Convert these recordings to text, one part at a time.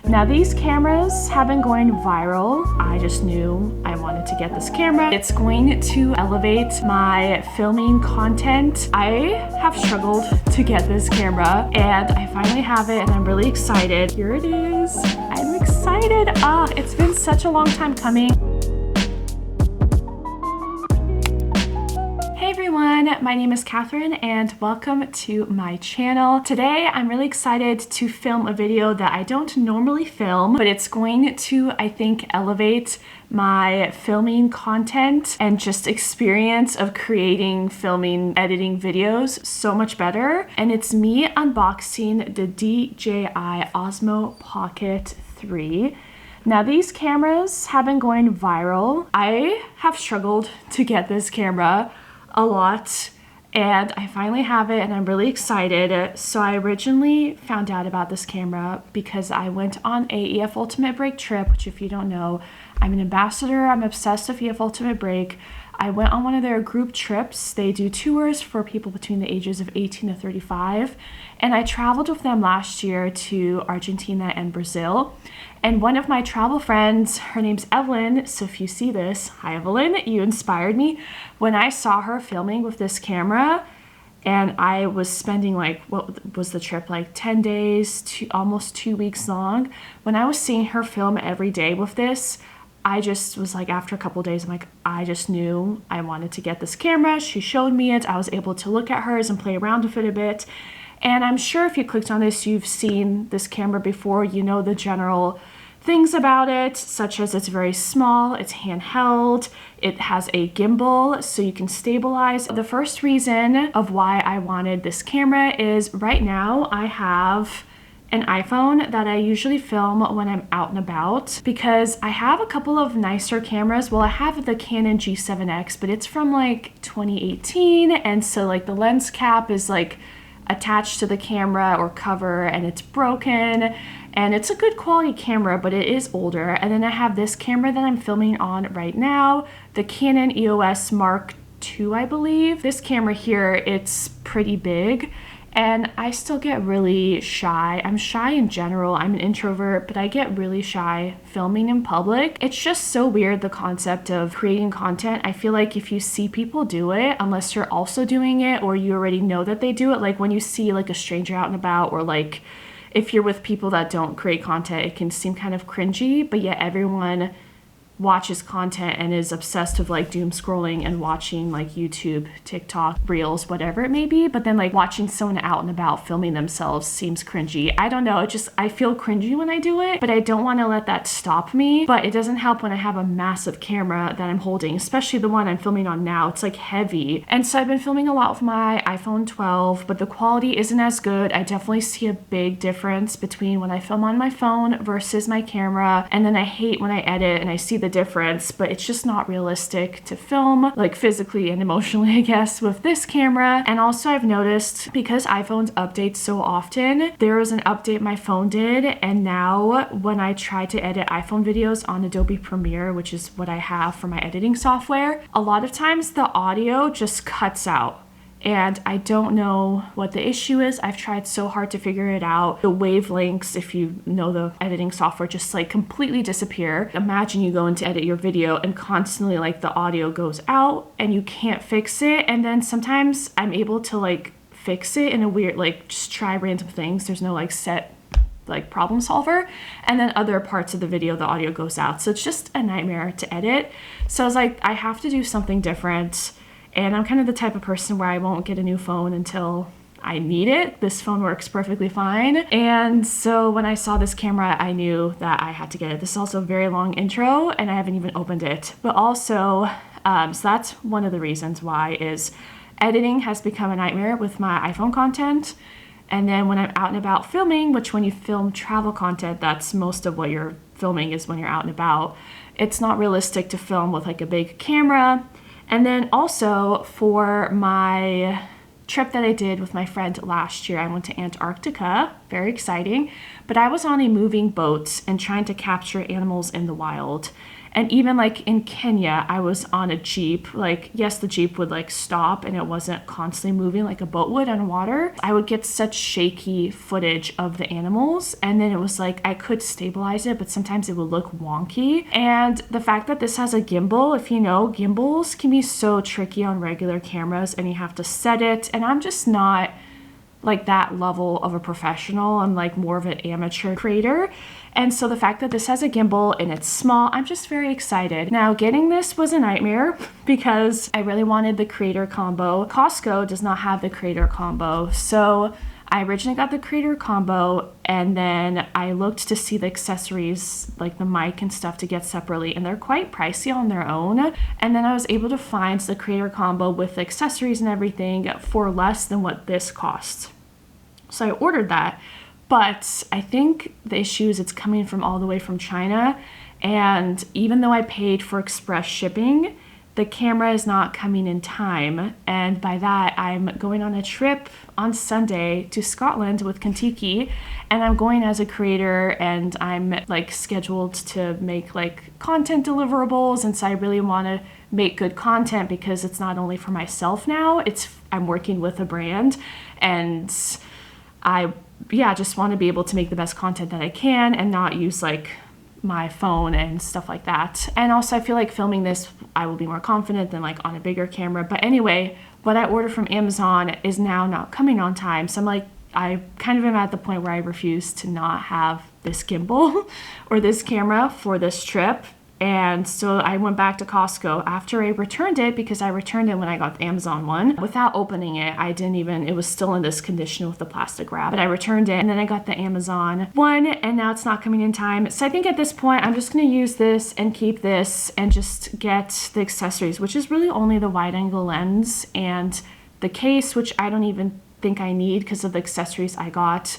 Now these cameras have been going viral. I just knew I wanted to get this camera. It's going to elevate my filming content. I have struggled to get this camera and I finally have it and I'm really excited. Here it is. I'm excited. It's been such a long time coming. Hey everyone, my name is Catherine and welcome to my channel. Today I'm really excited to film a video that I don't normally film, but it's going to, I think, elevate my filming content and just experience of creating, filming, editing videos so much better. And it's me unboxing the DJI Osmo Pocket 3. Now these cameras have been going viral. I have struggled to get this camera a lot and I finally have it and I'm really excited. So I originally found out about this camera because I went on a EF Ultimate Break trip, which if you don't know, I'm an ambassador. I'm obsessed with EF Ultimate Break. I went on one of their group trips. They do tours for people between the ages of 18 to 35. And I traveled with them last year to Argentina and Brazil. And one of my travel friends, her name's Evelyn. So if you see this, hi Evelyn, you inspired me. When I saw her filming with this camera, and I was spending like, what was the trip, like 10 days to almost 2 weeks long. When I was seeing her film every day with this, I just was like, after a couple days, I'm like, I just knew I wanted to get this camera. She showed me it. I was able to look at hers and play around with it a bit. And I'm sure if you clicked on this, you've seen this camera before. You know the general things about it, such as it's very small, it's handheld, it has a gimbal so you can stabilize. The first reason of why I wanted this camera is right now I have an iPhone that I usually film when I'm out and about because I have a couple of nicer cameras. Well, I have the Canon G7X, but it's from like 2018, and so like the lens cap is like attached to the camera or cover and it's broken, and it's a good quality camera, but it is older. And then I have this camera that I'm filming on right now, the Canon EOS Mark II, I believe. This camera here, it's pretty big. And I still get really shy. I'm shy in general. I'm an introvert, but I get really shy filming in public. It's just so weird, the concept of creating content. I feel like if you see people do it, unless you're also doing it or you already know that they do it, like when you see like a stranger out and about, or like if you're with people that don't create content, it can seem kind of cringy, but yet everyone watches content and is obsessed with like doom scrolling and watching like YouTube, TikTok, Reels, whatever it may be. But then like watching someone out and about filming themselves seems cringy. I don't know, I feel cringy when I do it, but I don't want to let that stop me. But it doesn't help when I have a massive camera that I'm holding, especially the one I'm filming on now. It's like heavy. And so I've been filming a lot with my iPhone 12, but the quality isn't as good. I definitely see a big difference between when I film on my phone versus my camera. And then I hate when I edit and I see the difference, but it's just not realistic to film like physically and emotionally, I guess, with this camera. And also I've noticed because iPhones update so often, there was an update my phone did, and now when I try to edit iPhone videos on Adobe Premiere, which is what I have for my editing software, a lot of times the audio just cuts out. And I don't know what the issue is. I've tried so hard to figure it out. The wavelengths, if you know the editing software, just like completely disappear. Imagine you go in to edit your video and constantly like the audio goes out and you can't fix it. And then sometimes I'm able to like fix it in a weird, like just try random things. There's no like set like problem solver, and then other parts of the video the audio goes out. So it's just a nightmare to edit. So I was like, I have to do something different. And I'm kind of the type of person where I won't get a new phone until I need it. This phone works perfectly fine. And so when I saw this camera, I knew that I had to get it. This is also a very long intro and I haven't even opened it. But also, so that's one of the reasons why is editing has become a nightmare with my iPhone content. And then when I'm out and about filming, which when you film travel content, that's most of what you're filming is when you're out and about. It's not realistic to film with like a big camera. And then also for my trip that I did with my friend last year, I went to Antarctica, very exciting, but I was on a moving boat and trying to capture animals in the wild. And even like in Kenya, I was on a Jeep. Like, yes, the Jeep would like stop and it wasn't constantly moving like a boat would on water. I would get such shaky footage of the animals, and then it was like I could stabilize it, but sometimes it would look wonky. And the fact that this has a gimbal, if you know, gimbals can be so tricky on regular cameras, and you have to set it, and I'm just not like that level of a professional. I'm like more of an amateur creator. And so the fact that this has a gimbal and it's small, I'm just very excited. Now, getting this was a nightmare because I really wanted the creator combo. Costco does not have the creator combo. So I originally got the creator combo, and then I looked to see the accessories like the mic and stuff to get separately, and they're quite pricey on their own. And then I was able to find the creator combo with the accessories and everything for less than what this costs. So I ordered that, but I think the issue is it's coming from all the way from China, and even though I paid for express shipping, the camera is not coming in time. And by that, I'm going on a trip on Sunday to Scotland with Kentucky, and I'm going as a creator, and I'm like scheduled to make like content deliverables. And so I really want to make good content because it's not only for myself now, I'm working with a brand, and I just want to be able to make the best content that I can and not use like my phone and stuff like that. And also I feel like filming this, I will be more confident than like on a bigger camera. But anyway, what I ordered from Amazon is now not coming on time. So I'm like, I kind of am at the point where I refuse to not have this gimbal or this camera for this trip. And so I went back to Costco after I returned it, because I returned it when I got the Amazon one. Without opening it, it was still in this condition with the plastic wrap. But I returned it, and then I got the Amazon one, and now it's not coming in time. So I think at this point, I'm just gonna use this and keep this and just get the accessories, which is really only the wide angle lens and the case, which I don't even think I need because of the accessories I got.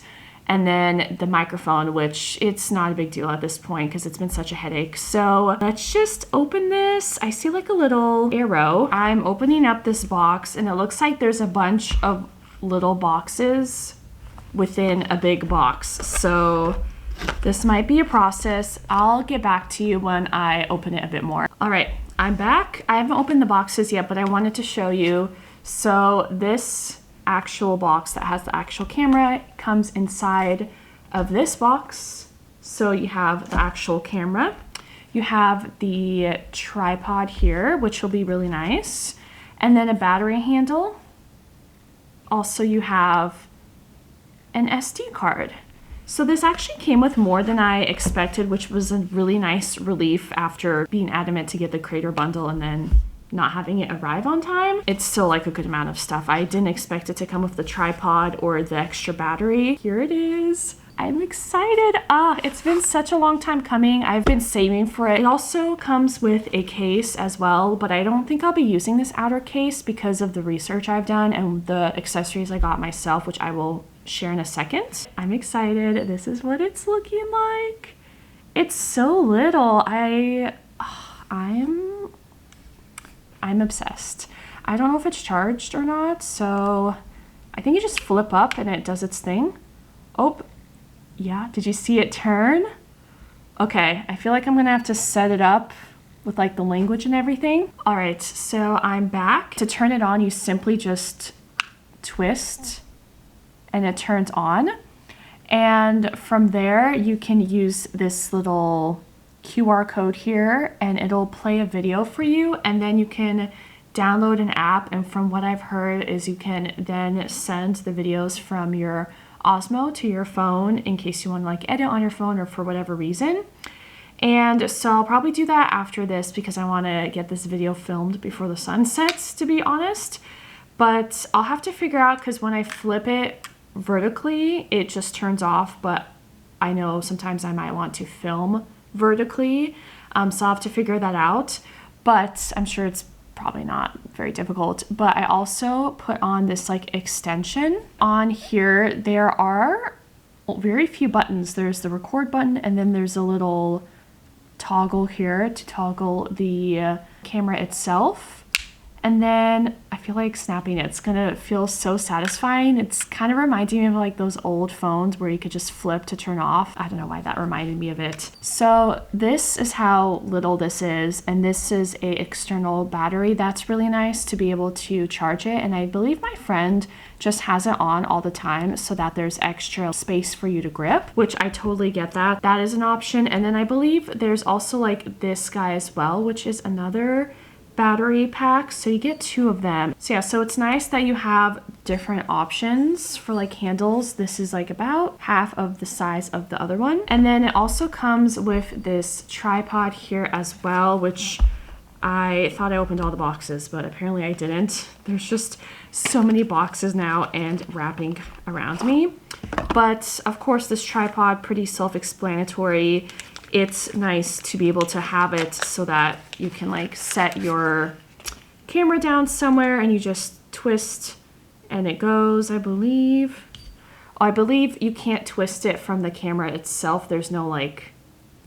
And then the microphone, which it's not a big deal at this point because it's been such a headache. So let's just open this. I see like a little arrow. I'm opening up this box, and it looks like there's a bunch of little boxes within a big box. So this might be a process. I'll get back to you when I open it a bit more. All right, I'm back. I haven't opened the boxes yet, but I wanted to show you. So this actual box that has the actual camera comes inside of this box. So you have the actual camera, you have the tripod here, which will be really nice, and then a battery handle. Also you have an SD card. So this actually came with more than I expected, which was a really nice relief after being adamant to get the creator bundle and then not having it arrive on time. It's still like a good amount of stuff. I didn't expect it to come with the tripod or the extra battery. Here it is. I'm excited. It's been such a long time coming. I've been saving for it. It also comes with a case as well, but I don't think I'll be using this outer case because of the research I've done and the accessories I got myself, which I will share in a second. I'm excited. This is what it's looking like. It's so little. I'm obsessed. I don't know if it's charged or not, so I think you just flip up and it does its thing. Oh, yeah, did you see it turn? Okay, I feel like I'm gonna have to set it up with like the language and everything. All right, so I'm back. To turn it on, you simply just twist and it turns on. And from there, you can use this little QR code here and it'll play a video for you, and then you can download an app, and from what I've heard is you can then send the videos from your Osmo to your phone in case you want to like edit on your phone or for whatever reason. And so I'll probably do that after this because I want to get this video filmed before the sun sets, to be honest. But I'll have to figure out, because when I flip it vertically it just turns off, but I know sometimes I might want to film vertically, so I'll have to figure that out, but I'm sure it's probably not very difficult. But I also put on this like extension on here. There are very few buttons. There's the record button, and then there's a little toggle here to toggle the camera itself, And then I feel like snapping it's gonna feel so satisfying. It's kind of reminding me of like those old phones where you could just flip to turn off. I don't know why that reminded me of it. So this is how little this is, and this is a external battery. That's really nice to be able to charge it, and I believe my friend just has it on all the time so that there's extra space for you to grip, which I totally get that. That is an option. And then I believe there's also like this guy as well, which is another battery pack, so you get 2 of them. So yeah, so it's nice that you have different options for like handles. This is like about half of the size of the other one. And then it also comes with this tripod here as well, which I thought I opened all the boxes, but apparently I didn't. There's just so many boxes now and wrapping around me. But of course this tripod, pretty self-explanatory. It's nice to be able to have it so that you can like set your camera down somewhere and you just twist and it goes, I believe. Oh, I believe you can't twist it from the camera itself. There's no like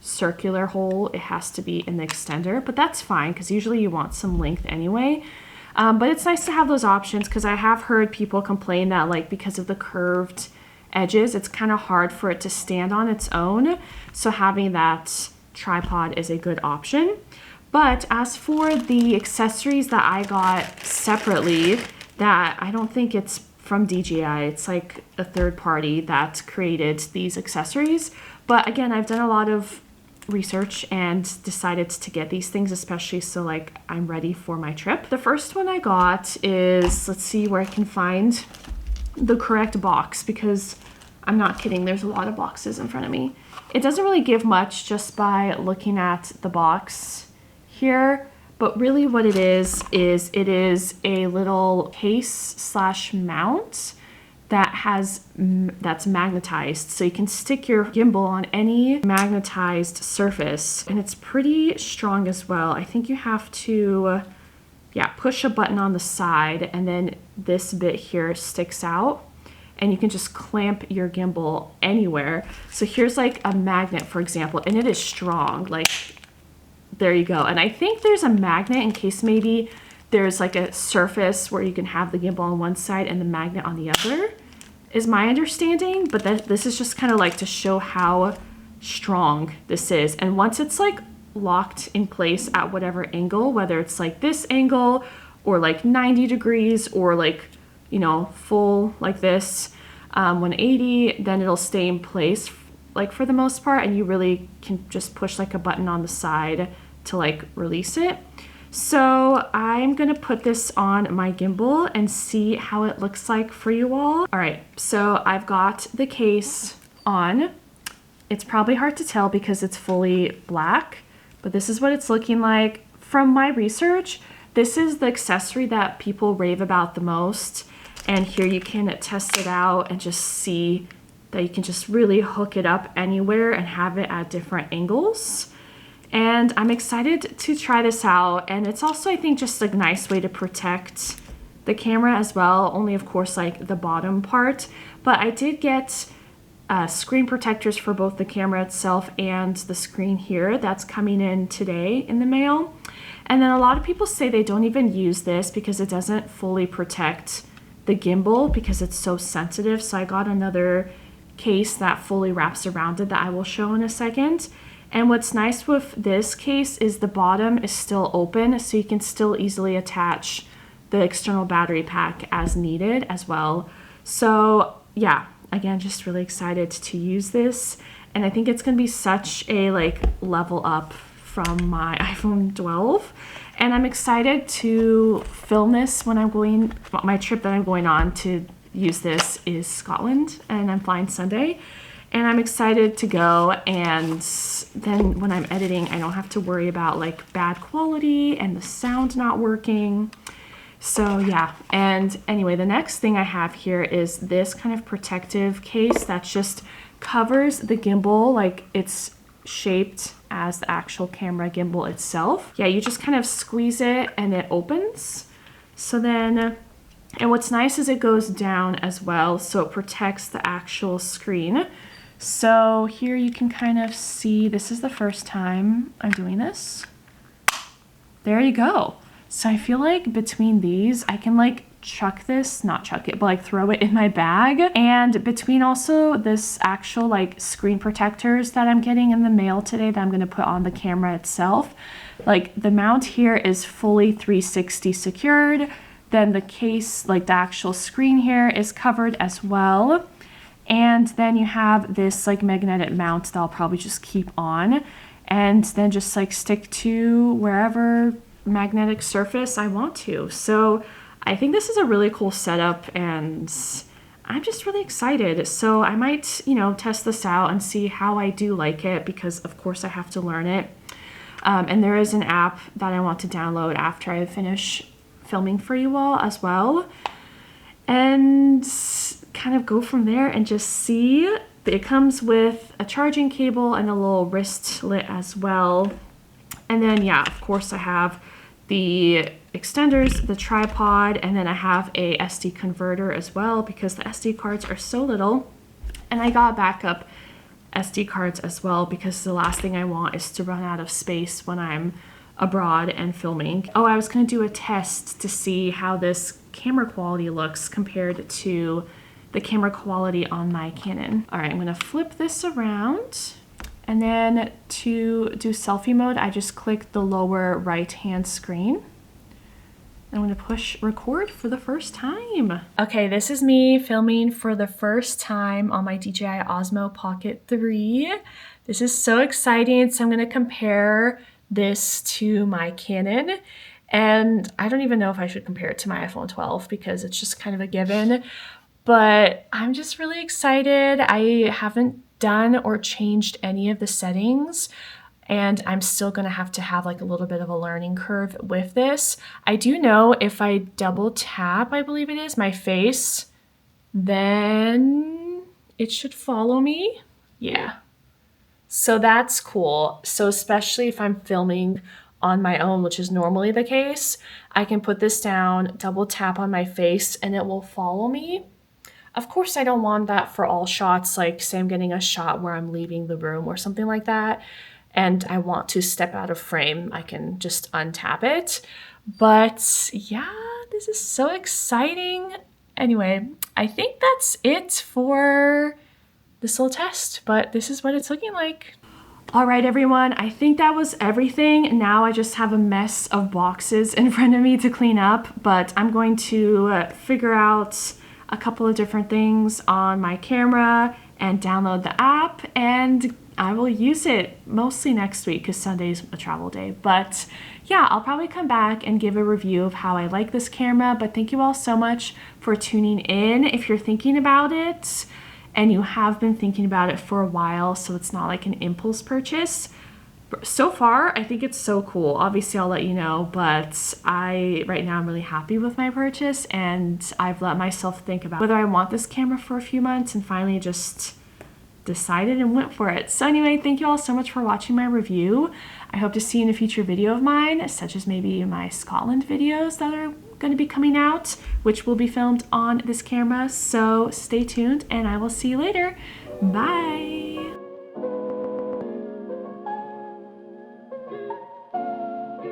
circular hole. It has to be in the extender, but that's fine because usually you want some length anyway. But it's nice to have those options because I have heard people complain that like because of the curved edges, it's kind of hard for it to stand on its own. So having that tripod is a good option. But as for the accessories that I got separately, that I don't think it's from DJI, it's like a third party that created these accessories. But again, I've done a lot of research and decided to get these things, especially so like I'm ready for my trip. The first one I got is, let's see where I can find the correct box, because I'm not kidding, there's a lot of boxes in front of me. It doesn't really give much just by looking at the box here, but really what it is it is a little case slash mount that's magnetized, so you can stick your gimbal on any magnetized surface, and it's pretty strong as well. I think you have to push a button on the side, and then this bit here sticks out, and you can just clamp your gimbal anywhere. So here's like a magnet, for example, and it is strong. Like, there you go. And I think there's a magnet in case maybe there's like a surface where you can have the gimbal on one side and the magnet on the other, is my understanding. But this is just kind of like to show how strong this is. And once it's like locked in place at whatever angle, whether it's like this angle or like 90 degrees or like, you know, full like this, 180, then it'll stay in place like for the most part, and you really can just push like a button on the side to like release it. So I'm gonna put this on my gimbal and see how it looks like for you all. All right, so I've got the case on. It's probably hard to tell because it's fully black, but this is what it's looking like. From my research, this is the accessory that people rave about the most. And here you can test it out and just see that you can just really hook it up anywhere and have it at different angles. And I'm excited to try this out. And it's also, I think, just a nice way to protect the camera as well. Only, of course, like the bottom part. But I did get screen protectors for both the camera itself and the screen here. That's coming in today in the mail. And then a lot of people say they don't even use this because it doesn't fully protect the gimbal because it's so sensitive. So I got another case that fully wraps around it that I will show in a second. And what's nice with this case is the bottom is still open, so you can still easily attach the external battery pack as needed as well. So yeah, again, just really excited to use this. And I think it's gonna be such a like level up from my iPhone 12. And I'm excited to film this when I'm going, my trip that I'm going on to use this is Scotland, and I'm flying Sunday. And I'm excited to go, and then when I'm editing, I don't have to worry about like bad quality and the sound not working. So yeah, and anyway, the next thing I have here is this kind of protective case that just covers the gimbal, like it's shaped as the actual camera gimbal itself. Yeah, you just kind of squeeze it and it opens. So then, and what's nice is it goes down as well, so it protects the actual screen. So here you can kind of see, this is the first time I'm doing this. There you go. So I feel like between these, I can like chuck this, not chuck it, but like throw it in my bag. And between also this actual like screen protectors that I'm getting in the mail today that I'm gonna put on the camera itself, like the mount here is fully 360 secured. Then the case, like the actual screen here, is covered as well. And then you have this like magnetic mount that I'll probably just keep on and then just like stick to wherever magnetic surface I want to. So I think this is a really cool setup and I'm just really excited. So I might, you know, test this out and see how I do like it, because of course I have to learn it. And there is an app that I want to download after I finish filming for you all as well. And kind of go from there and just see. It comes with a charging cable and a little wristlet as well. And then, yeah, of course I have the extenders, the tripod, and then I have a SD converter as well because the SD cards are so little. And I got backup SD cards as well because the last thing I want is to run out of space when I'm abroad and filming. Oh, I was gonna do a test to see how this camera quality looks compared to the camera quality on my Canon. All right, I'm gonna flip this around. And then to do selfie mode, I just click the lower right-hand screen. I'm gonna push record for the first time. Okay, this is me filming for the first time on my DJI Osmo Pocket 3. This is so exciting. So I'm gonna compare this to my Canon. And I don't even know if I should compare it to my iPhone 12 because it's just kind of a given. But I'm just really excited. I haven't done or changed any of the settings, and I'm still gonna have to have like a little bit of a learning curve with this. I do know if I double tap, I believe it is, my face, then it should follow me. Yeah. So that's cool. So especially if I'm filming on my own, which is normally the case, I can put this down, double tap on my face, and it will follow me. Of course, I don't want that for all shots, like say I'm getting a shot where I'm leaving the room or something like that, and I want to step out of frame, I can just untap it. But yeah, this is so exciting. Anyway, I think that's it for this little test, but this is what it's looking like. All right, everyone, I think that was everything. Now I just have a mess of boxes in front of me to clean up, but I'm going to figure out a couple of different things on my camera and download the app, and I will use it mostly next week because Sunday's a travel day. But yeah, I'll probably come back and give a review of how I like this camera. But thank you all so much for tuning in. If you're thinking about it, and you have been thinking about it for a while, so it's not like an impulse purchase, so far I think it's so cool. Obviously I'll let you know, but right now I'm really happy with my purchase, and I've let myself think about whether I want this camera for a few months, and finally just decided and went for it. So anyway, thank you all so much for watching my review. I hope to see you in a future video of mine, such as maybe my Scotland videos that are going to be coming out, which will be filmed on this camera. So stay tuned and I will see you later. Bye.